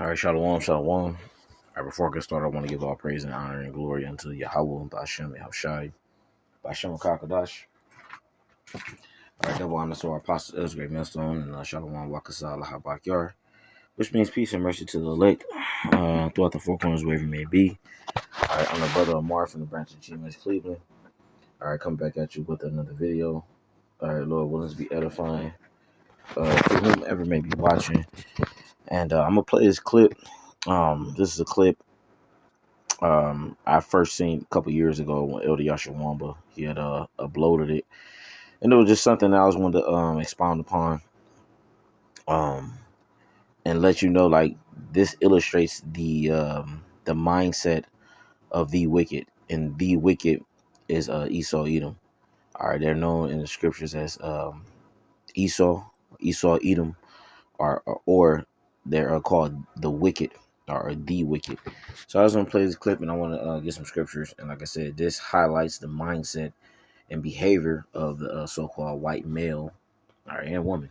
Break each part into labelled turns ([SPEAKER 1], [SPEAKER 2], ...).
[SPEAKER 1] All right, Shalom, Shalom. All right, before I get started, I want to give all praise and honor and glory unto Yahweh, Bashem, Yahushai, Bashem, Kakadash. All right, double honor to our apostle Ezra Millstone and Shalom, Wakasa, Lahabakyar, which means peace and mercy to the elect throughout the four corners wherever you may be. All right, I'm the brother Amar from the branch of GMS Cleveland. All right, come back at you with another video. All right, Lord willing to be edifying to whomever may be watching. And I'm going to play this clip. This is a clip I first seen a couple years ago when Elder Yashawamba he had uploaded it, and it was just something that I was wanted to expound upon, um, and let you know like this illustrates the mindset of the wicked, and the wicked is Esau Edom. All right, they're known in the scriptures as Esau, Edom, or they're called the wicked or the wicked. So I was gonna play this clip, and I want to get some scriptures. And like I said, this highlights the mindset and behavior of the so-called white male, all right, and woman.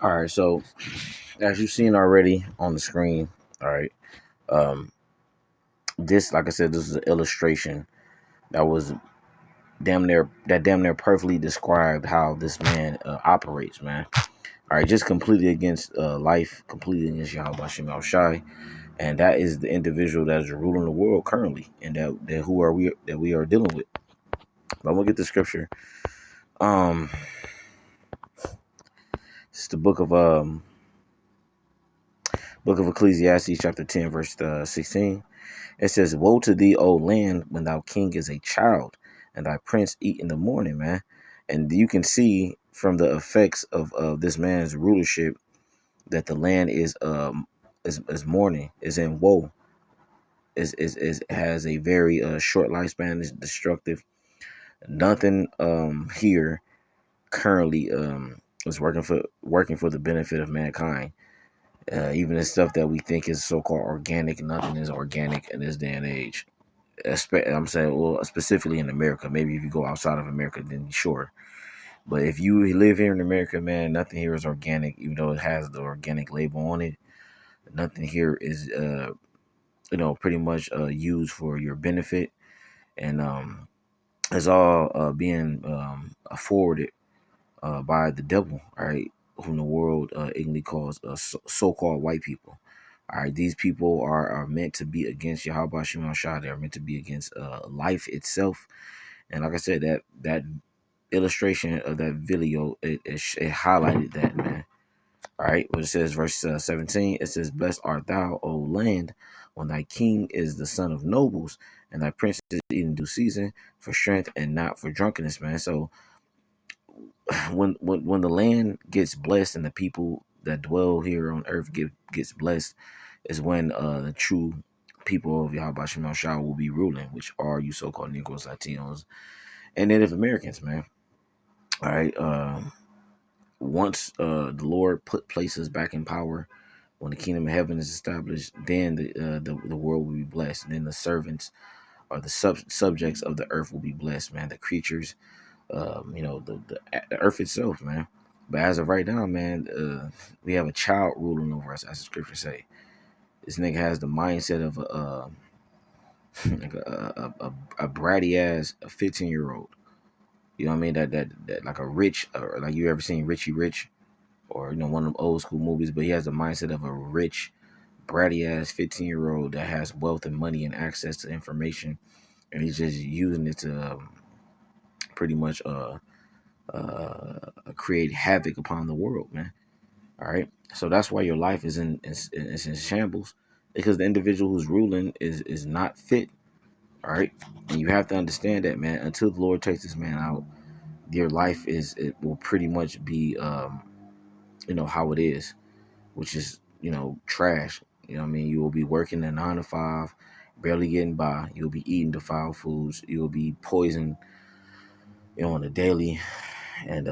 [SPEAKER 1] All right, so as you've seen already on the screen, all right, this, like I said, this is an illustration that was damn near perfectly described how this man operates, man. All right, just completely against life, completely against Yahweh Shem Shai, and that is the individual that is ruling the world currently, and that who are we that we are dealing with. But I'm gonna get the scripture. Um, it's the book of Ecclesiastes, chapter 10, verse 16. It says, "Woe to thee, O land, when thou king is a child, and thy prince eat in the morning," man. And you can see from the effects of this man's rulership that the land is mourning, is in woe, is has a very short lifespan, is destructive. Nothing here currently is working for the benefit of mankind. Even the stuff that we think is so-called organic, nothing is organic in this day and age. I'm saying, well, specifically in America. Maybe if you go outside of America, then sure. But if you live here in America, man, nothing here is organic, even though it has the organic label on it. Nothing here is, pretty much used for your benefit, and it's all being forwarded by the devil, all right, whom the world ignorantly calls so-called white people. All right, these people are meant to be against Yahweh Shema Shah. They're meant to be against life itself. And like I said, that illustration of that video, it highlighted that, man. All right, what it says, verse 17, it says, "Blessed art thou, O land, when thy king is the son of nobles, and thy prince is eating due season for strength and not for drunkenness," man. So when the land gets blessed and the people that dwell here on earth gets blessed, is when the true people of Yahweh Shem Shah will be ruling, which are you so-called Negroes, Latinos, and Native Americans, man. All right. Once the Lord put places back in power, when the kingdom of heaven is established, then the world will be blessed. And then the servants or the subjects of the earth will be blessed, man. The creatures, the earth itself, man. But as of right now, man, we have a child ruling over us, as the scriptures say. This nigga has the mindset of like a bratty ass 15-year-old. You know what I mean? That like a rich, or like you ever seen Richie Rich, or one of them old school movies. But he has the mindset of a rich, bratty ass 15-year-old that has wealth and money and access to information, and he's just using it to pretty much create havoc upon the world, man. All right, so that's why your life is in shambles, because the individual who's ruling is not fit. All right, and you have to understand that, man. Until the Lord takes this man out, your life it will pretty much be how it is, which is trash. You know what I mean? You will be working a 9 to 5, barely getting by. You'll be eating defiled foods. You'll be poisoned, on a daily, and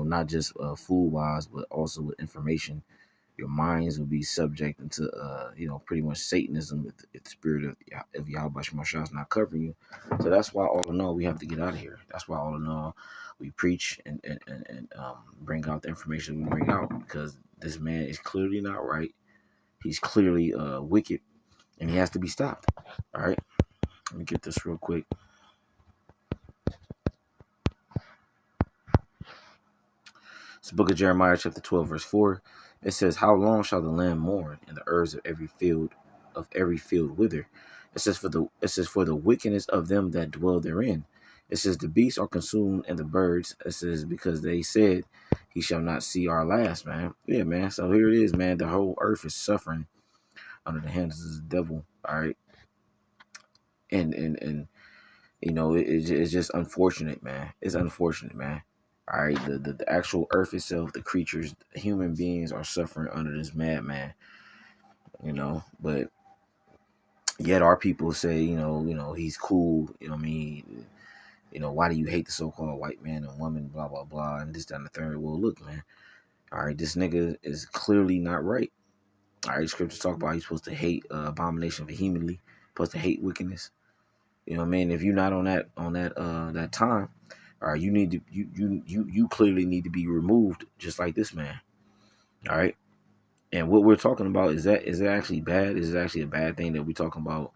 [SPEAKER 1] not just food wise, but also with information. Your minds will be subject into pretty much Satanism if the spirit of Yahweh Shemashah is not covering you. So that's why, all in all, we have to get out of here. That's why, all in all, we preach and bring out the information we bring out, because this man is clearly not right. He's clearly wicked, and he has to be stopped. All right, let me get this real quick. It's the book of Jeremiah, chapter 12, verse 4. It says, "How long shall the land mourn, and the herbs of every field wither?" It says, for the wickedness of them that dwell therein. It says, "The beasts are consumed, and the birds." It says, "Because they said, he shall not see our last," man. Yeah, man. So here it is, man. The whole earth is suffering under the hands of the devil. All right. And it's just unfortunate, man. It's unfortunate, man. All right, the actual earth itself, the creatures, human beings are suffering under this madman. But yet our people say, he's cool. You know what I mean? Why do you hate the so-called white man and woman? Blah blah blah, and this, that, and the third. Well, look, man. All right, this nigga is clearly not right. All right, scriptures talk about he's supposed to hate abomination vehemently, supposed to hate wickedness. You know what I mean? If you're not on that time, all right, you need to you clearly need to be removed, just like this man. All right. And what we're talking about, is it actually bad? Is it actually a bad thing that we're talking about?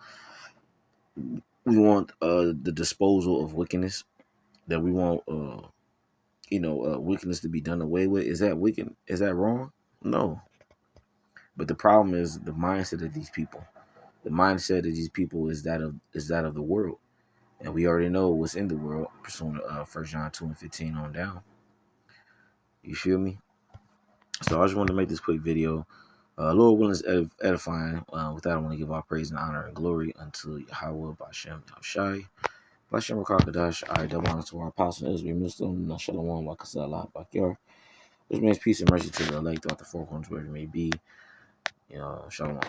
[SPEAKER 1] We want the disposal of wickedness. that we want wickedness to be done away with. Is that wicked? Is that wrong? No. But the problem is the mindset of these people. The mindset of these people is that of the world. And we already know what's in the world, pursuing 1 John 2:15 on down. You feel me? So I just wanted to make this quick video. Lord willing is edifying. With that, I want to give all praise and honor and glory unto Yahweh, Bashem, Shai, Bashem, Rakakadash. I double honor to our apostle, Israel, Muslim, Shalom, Wakasalah, Bakyar. Which means peace and mercy to the elect throughout the four corners, wherever it may be. Shalom.